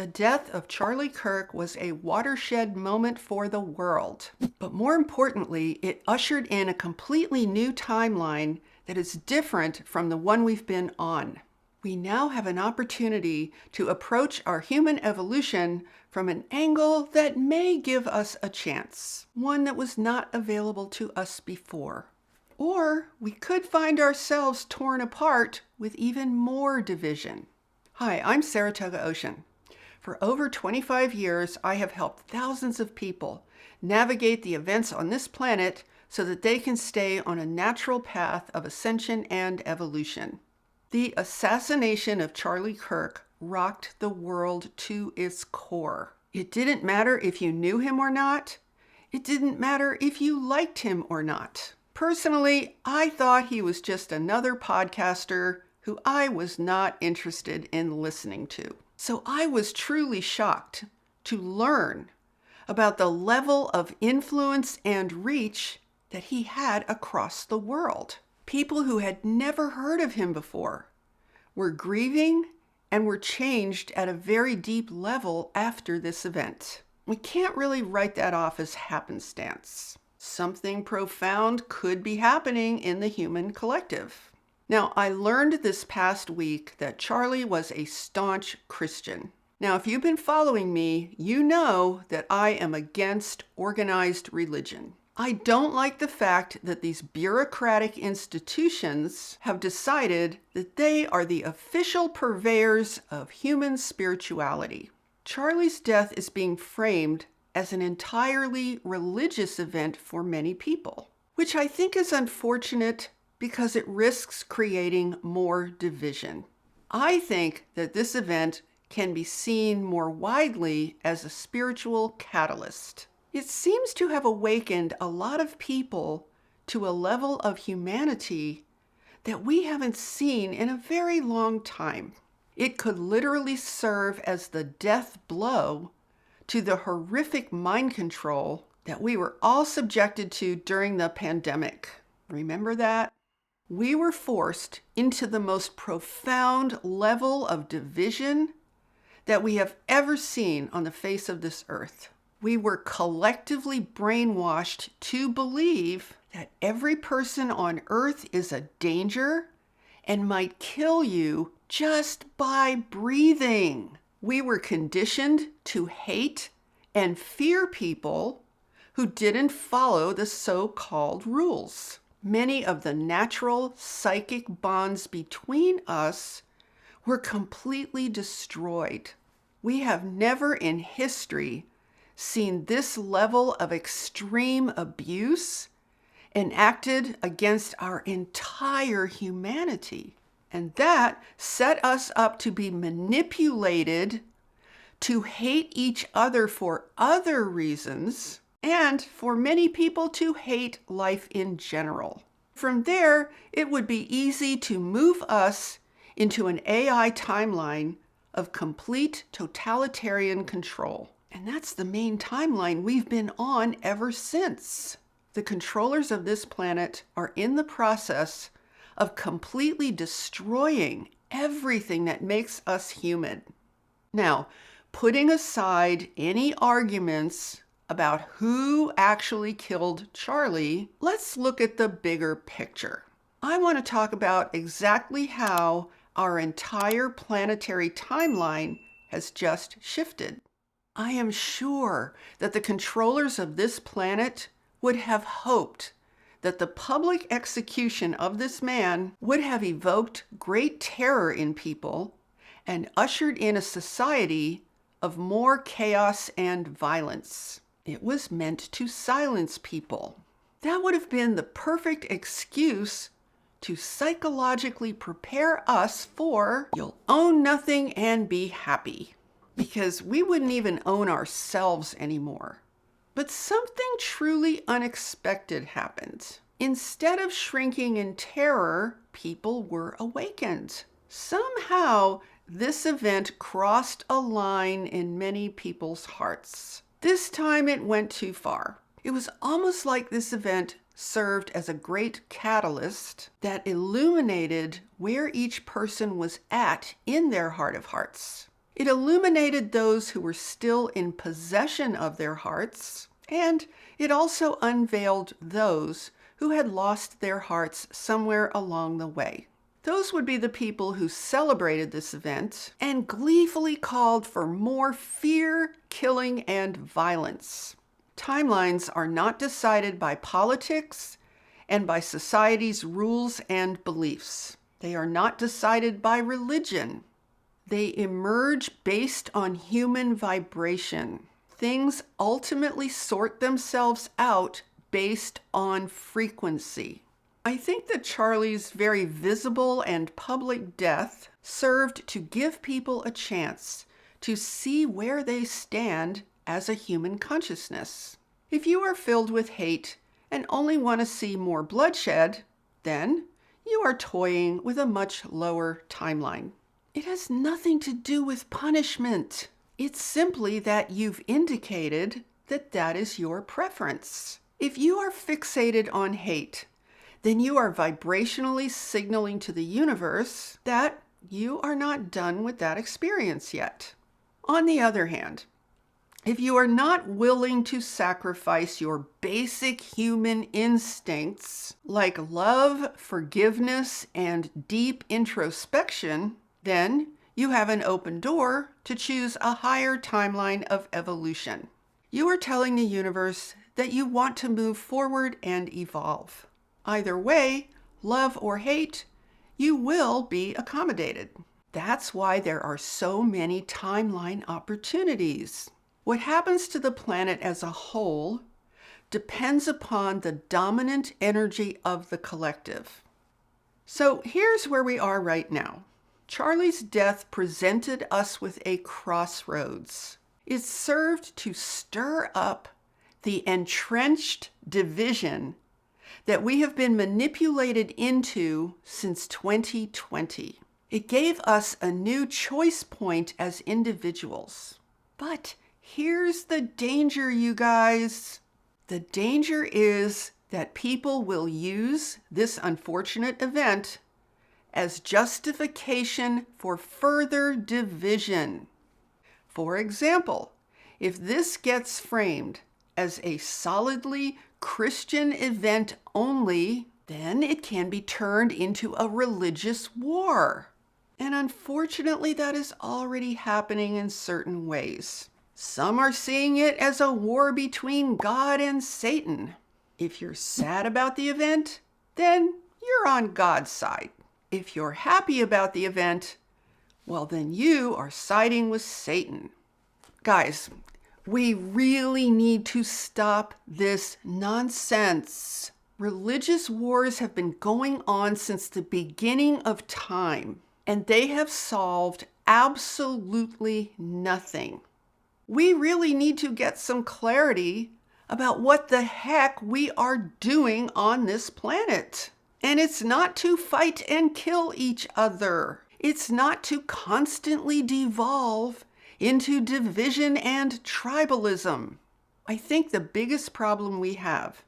The death of Charlie Kirk was a watershed moment for the world. But more importantly, it ushered in a completely new timeline that is different from the one we've been on. We now have an opportunity to approach our human evolution from an angle that may give us a chance, one that was not available to us before. Or we could find ourselves torn apart with even more division. Hi, I'm Saratoga Ocean. For over 25 years, I have helped thousands of people navigate the events on this planet so that they can stay on a natural path of ascension and evolution. The assassination of Charlie Kirk rocked the world to its core. It didn't matter if you knew him or not. It didn't matter if you liked him or not. Personally, I thought he was just another podcaster who I was not interested in listening to. So I was truly shocked to learn about the level of influence and reach that he had across the world. People who had never heard of him before were grieving and were changed at a very deep level after this event. We can't really write that off as happenstance. Something profound could be happening in the human collective. Now, I learned this past week that Charlie was a staunch Christian. Now, if you've been following me, you know that I am against organized religion. I don't like the fact that these bureaucratic institutions have decided that they are the official purveyors of human spirituality. Charlie's death is being framed as an entirely religious event for many people, which I think is unfortunate because it risks creating more division. I think that this event can be seen more widely as a spiritual catalyst. It seems to have awakened a lot of people to a level of humanity that we haven't seen in a very long time. It could literally serve as the death blow to the horrific mind control that we were all subjected to during the pandemic. Remember that? We were forced into the most profound level of division that we have ever seen on the face of this earth. We were collectively brainwashed to believe that every person on earth is a danger and might kill you just by breathing. We were conditioned to hate and fear people who didn't follow the so-called rules. Many of the natural psychic bonds between us were completely destroyed. We have never in history seen this level of extreme abuse enacted against our entire humanity. And that set us up to be manipulated to hate each other for other reasons, and for many people to hate life in general. From there, it would be easy to move us into an AI timeline of complete totalitarian control. And that's the main timeline we've been on ever since. The controllers of this planet are in the process of completely destroying everything that makes us human. Now, putting aside any arguments about who actually killed Charlie, let's look at the bigger picture. I want to talk about exactly how our entire planetary timeline has just shifted. I am sure that the controllers of this planet would have hoped that the public execution of this man would have evoked great terror in people and ushered in a society of more chaos and violence. It was meant to silence people. That would have been the perfect excuse to psychologically prepare us for "you'll own nothing and be happy," because we wouldn't even own ourselves anymore. But something truly unexpected happened. Instead of shrinking in terror, people were awakened. Somehow, this event crossed a line in many people's hearts. This time it went too far. It was almost like this event served as a great catalyst that illuminated where each person was at in their heart of hearts. It illuminated those who were still in possession of their hearts, and it also unveiled those who had lost their hearts somewhere along the way. Those would be the people who celebrated this event and gleefully called for more fear, killing, and violence. Timelines are not decided by politics and by society's rules and beliefs. They are not decided by religion. They emerge based on human vibration. Things ultimately sort themselves out based on frequency. I think that Charlie's very visible and public death served to give people a chance to see where they stand as a human consciousness. If you are filled with hate and only want to see more bloodshed, then you are toying with a much lower timeline. It has nothing to do with punishment. It's simply that you've indicated that that is your preference. If you are fixated on hate, then you are vibrationally signaling to the universe that you are not done with that experience yet. On the other hand, if you are not willing to sacrifice your basic human instincts like love, forgiveness, and deep introspection, then you have an open door to choose a higher timeline of evolution. You are telling the universe that you want to move forward and evolve. Either way, love or hate, you will be accommodated. That's why there are so many timeline opportunities. What happens to the planet as a whole depends upon the dominant energy of the collective. So here's where we are right now. Charlie's death presented us with a crossroads. It served to stir up the entrenched division that we have been manipulated into since 2020. It gave us a new choice point as individuals. But here's the danger, you guys. The danger is that people will use this unfortunate event as justification for further division. For example, if this gets framed as a solidly Christian event only, then it can be turned into a religious war. And unfortunately, that is already happening in certain ways. Some are seeing it as a war between God and Satan. If you're sad about the event, then you're on God's side. If you're happy about the event, well, then you are siding with Satan. Guys, we really need to stop this nonsense. Religious wars have been going on since the beginning of time, and they have solved absolutely nothing. We really need to get some clarity about what the heck we are doing on this planet. And it's not to fight and kill each other. It's not to constantly devolve into division and tribalism. I think the biggest problem we have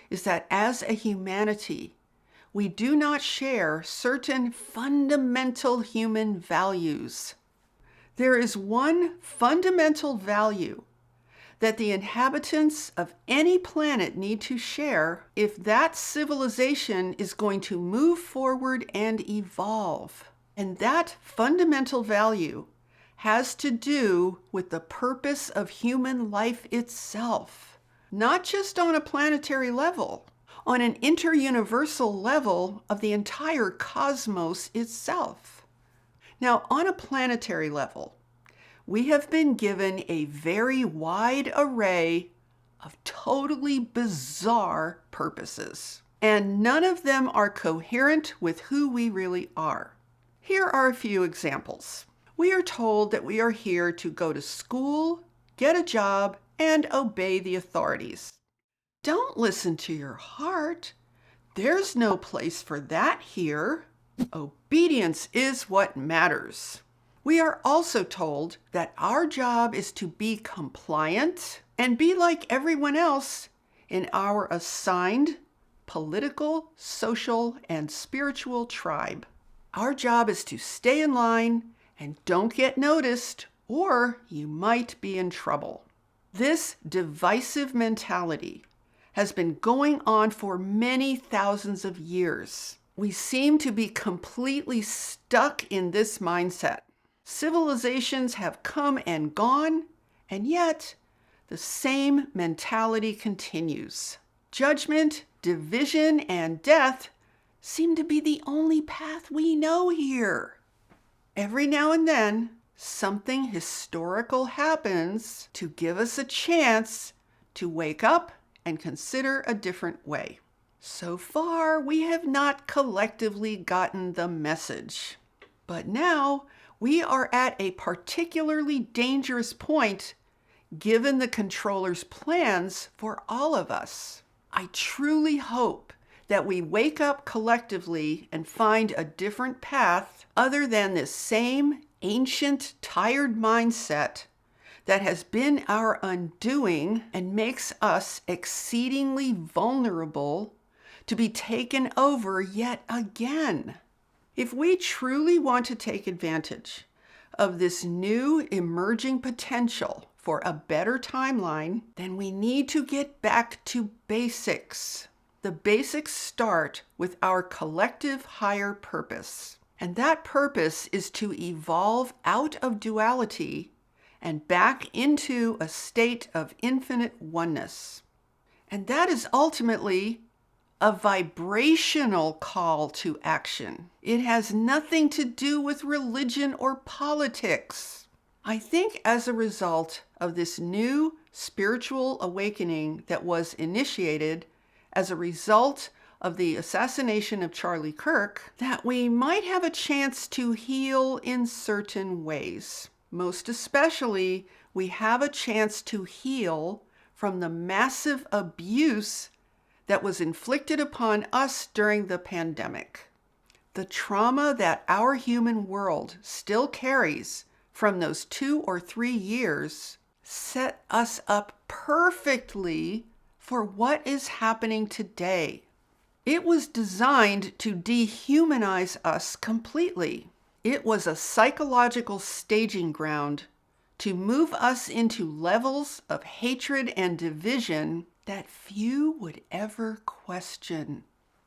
is that as a humanity, we do not share certain fundamental human values. There is one fundamental value that the inhabitants of any planet need to share if that civilization is going to move forward and evolve. And that fundamental value has to do with the purpose of human life itself, not just on a planetary level, on an interuniversal level of the entire cosmos itself. Now, on a planetary level, we have been given a very wide array of totally bizarre purposes, and none of them are coherent with who we really are. Here are a few examples. We are told that we are here to go to school, get a job, and obey the authorities. Don't listen to your heart. There's no place for that here. Obedience is what matters. We are also told that our job is to be compliant and be like everyone else in our assigned political, social, and spiritual tribe. Our job is to stay in line and don't get noticed or you might be in trouble. This divisive mentality has been going on for many thousands of years. We seem to be completely stuck in this mindset. Civilizations have come and gone, and yet the same mentality continues. Judgment, division, and death seem to be the only path we know here. Every now and then, something historical happens to give us a chance to wake up and consider a different way. So far, we have not collectively gotten the message. But now, we are at a particularly dangerous point given the controller's plans for all of us. I truly hope that we wake up collectively and find a different path other than this same ancient, tired mindset that has been our undoing and makes us exceedingly vulnerable to be taken over yet again. If we truly want to take advantage of this new emerging potential for a better timeline, then we need to get back to basics. The basics start with our collective higher purpose. And that purpose is to evolve out of duality and back into a state of infinite oneness. And that is ultimately a vibrational call to action. It has nothing to do with religion or politics. I think as a result of this new spiritual awakening that was initiated as a result of the assassination of Charlie Kirk, that we might have a chance to heal in certain ways. Most especially, we have a chance to heal from the massive abuse that was inflicted upon us during the pandemic. The trauma that our human world still carries from those 2 or 3 years set us up perfectly for what is happening today. It was designed to dehumanize us completely. It was a psychological staging ground to move us into levels of hatred and division that few would ever question.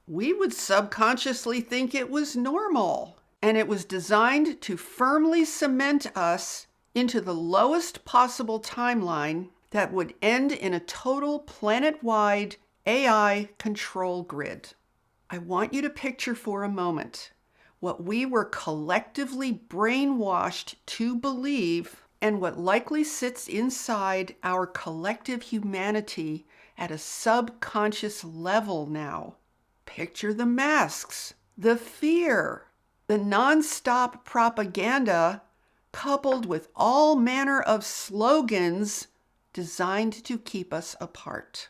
We would subconsciously think it was normal, and it was designed to firmly cement us into the lowest possible timeline that would end in a total planet-wide AI control grid. I want you to picture for a moment what we were collectively brainwashed to believe and what likely sits inside our collective humanity at a subconscious level now. Picture the masks, the fear, the nonstop propaganda coupled with all manner of slogans designed to keep us apart.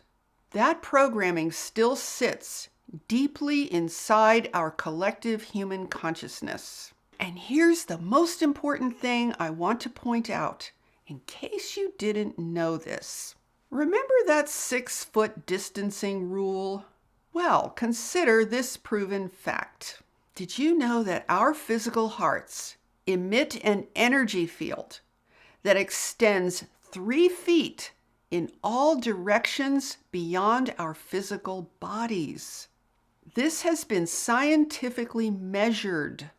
That programming still sits deeply inside our collective human consciousness. And here's the most important thing I want to point out, in case you didn't know this. Remember that 6-foot distancing rule? Well, consider this proven fact. Did you know that our physical hearts emit an energy field that extends 3 feet in all directions beyond our physical bodies? This has been scientifically measured.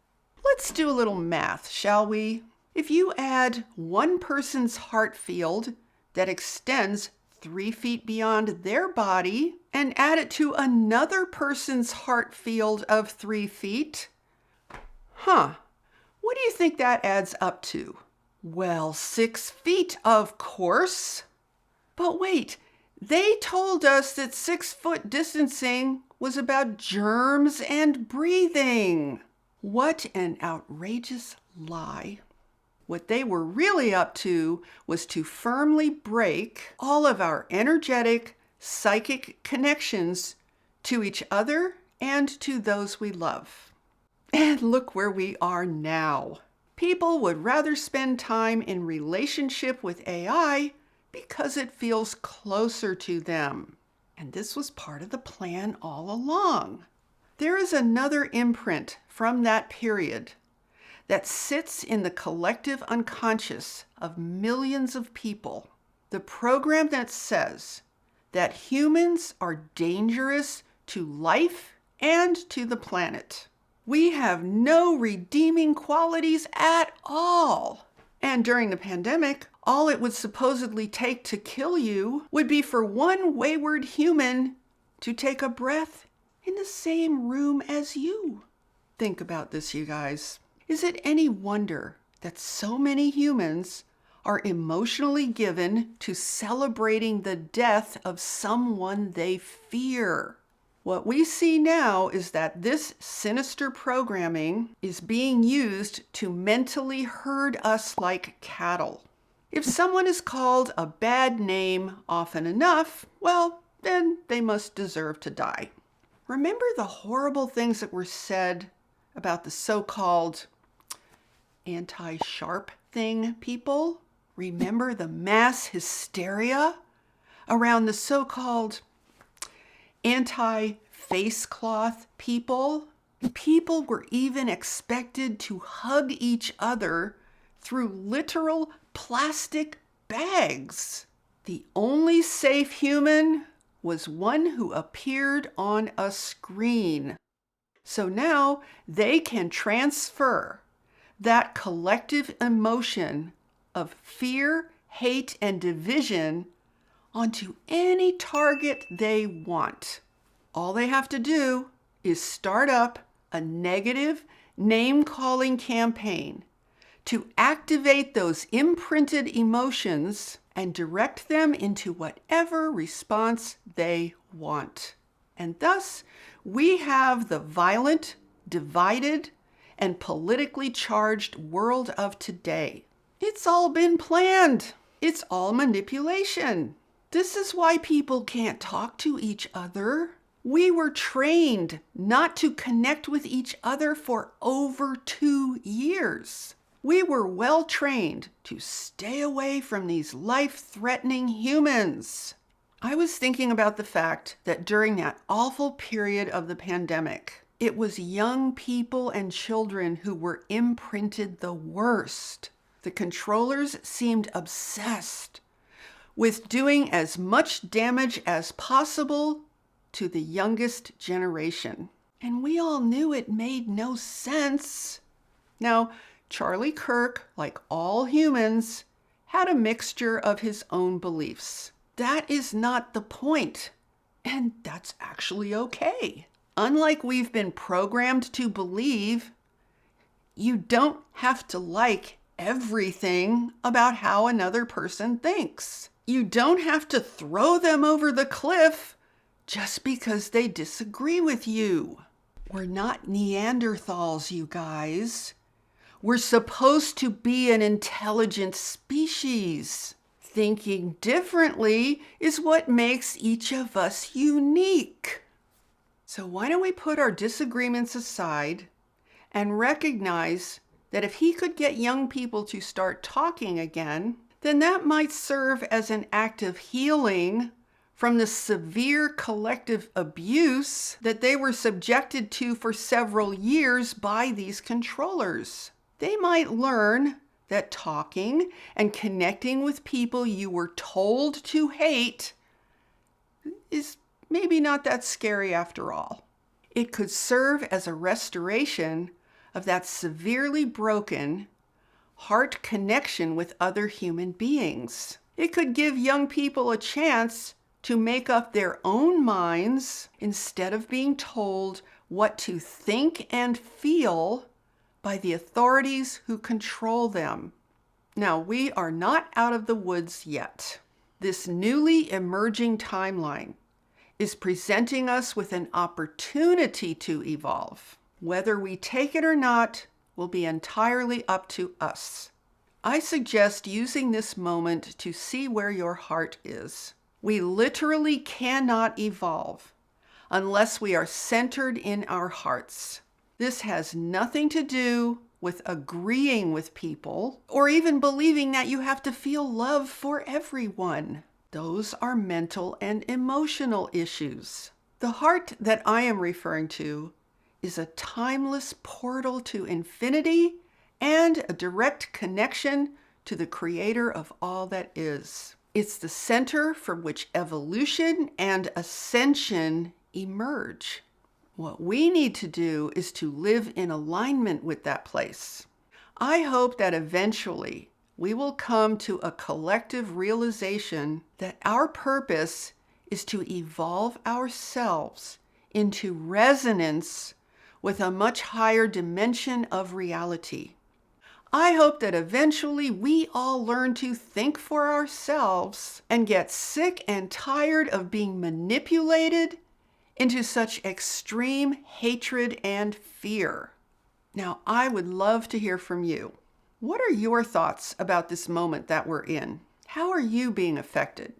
Let's do a little math, shall we? If you add one person's heart field that extends 3 feet beyond their body and add it to another person's heart field of 3 feet, what do you think that adds up to? Well, 6 feet, of course. But wait, they told us that 6-foot distancing was about germs and breathing. What an outrageous lie. What they were really up to was to firmly break all of our energetic, psychic connections to each other and to those we love. And look where we are now. People would rather spend time in relationship with AI because it feels closer to them. And this was part of the plan all along. There is another imprint from that period that sits in the collective unconscious of millions of people. The program that says that humans are dangerous to life and to the planet. We have no redeeming qualities at all. And during the pandemic, all it would supposedly take to kill you would be for one wayward human to take a breath in the same room as you. Think about this, you guys. Is it any wonder that so many humans are emotionally given to celebrating the death of someone they fear? What we see now is that this sinister programming is being used to mentally herd us like cattle. If someone is called a bad name often enough, well, then they must deserve to die. Remember the horrible things that were said about the so-called anti-sharp thing people? Remember the mass hysteria around the so-called anti-face cloth people? People were even expected to hug each other through literal plastic bags. The only safe human was one who appeared on a screen. So now they can transfer that collective emotion of fear, hate, and division onto any target they want. All they have to do is start up a negative name-calling campaign to activate those imprinted emotions and direct them into whatever response they want. And thus, we have the violent, divided, and politically charged world of today. It's all been planned. It's all manipulation. This is why people can't talk to each other. We were trained not to connect with each other for over 2 years. We were well trained to stay away from these life-threatening humans. I was thinking about the fact that during that awful period of the pandemic, it was young people and children who were imprinted the worst. The controllers seemed obsessed with doing as much damage as possible to the youngest generation. And we all knew it made no sense. Now, Charlie Kirk, like all humans, had a mixture of his own beliefs. That is not the point, and that's actually okay. Unlike we've been programmed to believe, you don't have to like everything about how another person thinks. You don't have to throw them over the cliff just because they disagree with you. We're not Neanderthals, you guys. We're supposed to be an intelligent species. Thinking differently is what makes each of us unique. So why don't we put our disagreements aside and recognize that if he could get young people to start talking again, then that might serve as an act of healing from the severe collective abuse that they were subjected to for several years by these controllers. They might learn that talking and connecting with people you were told to hate is maybe not that scary after all. It could serve as a restoration of that severely broken heart connection with other human beings. It could give young people a chance to make up their own minds instead of being told what to think and feel by the authorities who control them. Now, we are not out of the woods yet. This newly emerging timeline is presenting us with an opportunity to evolve. Whether we take it or not will be entirely up to us. I suggest using this moment to see where your heart is. We literally cannot evolve unless we are centered in our hearts. This has nothing to do with agreeing with people or even believing that you have to feel love for everyone. Those are mental and emotional issues. The heart that I am referring to is a timeless portal to infinity and a direct connection to the creator of all that is. It's the center from which evolution and ascension emerge. What we need to do is to live in alignment with that place. I hope that eventually we will come to a collective realization that our purpose is to evolve ourselves into resonance with a much higher dimension of reality. I hope that eventually we all learn to think for ourselves and get sick and tired of being manipulated into such extreme hatred and fear. Now, I would love to hear from you. What are your thoughts about this moment that we're in? How are you being affected?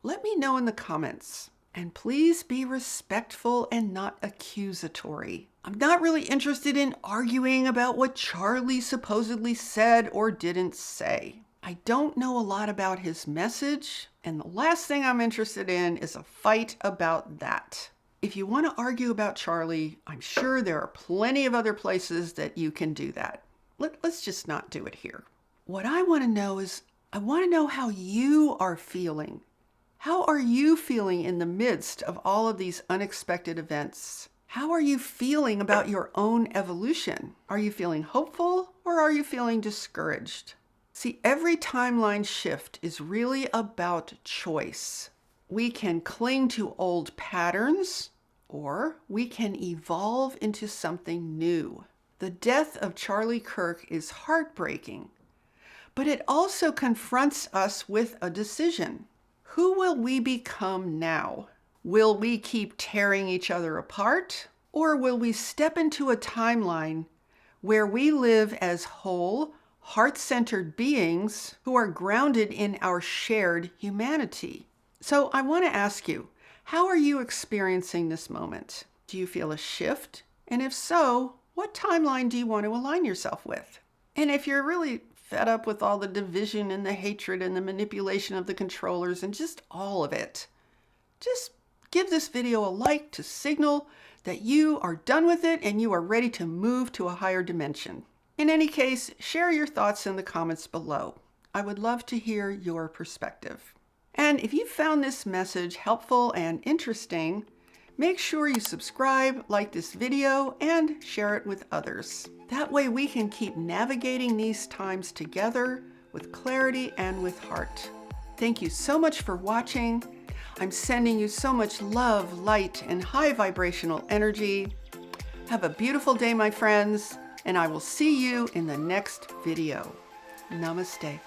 Let me know in the comments. And please be respectful and not accusatory. I'm not really interested in arguing about what Charlie supposedly said or didn't say. I don't know a lot about his message, and the last thing I'm interested in is a fight about that. If you want to argue about Charlie, I'm sure there are plenty of other places that you can do that. Let's just not do it here. What I want to know is, I want to know how you are feeling. How are you feeling in the midst of all of these unexpected events? How are you feeling about your own evolution? Are you feeling hopeful or are you feeling discouraged? See, every timeline shift is really about choice. We can cling to old patterns, or we can evolve into something new. The death of Charlie Kirk is heartbreaking, but it also confronts us with a decision. Who will we become now? Will we keep tearing each other apart, or will we step into a timeline where we live as whole, heart-centered beings who are grounded in our shared humanity? So I want to ask you, how are you experiencing this moment? Do you feel a shift? And if so, what timeline do you want to align yourself with? And if you're really fed up with all the division and the hatred and the manipulation of the controllers and just all of it, just give this video a like to signal that you are done with it and you are ready to move to a higher dimension. In any case, share your thoughts in the comments below. I would love to hear your perspective. And if you found this message helpful and interesting, make sure you subscribe, like this video, and share it with others. That way we can keep navigating these times together with clarity and with heart. Thank you so much for watching. I'm sending you so much love, light, and high vibrational energy. Have a beautiful day, my friends, and I will see you in the next video. Namaste.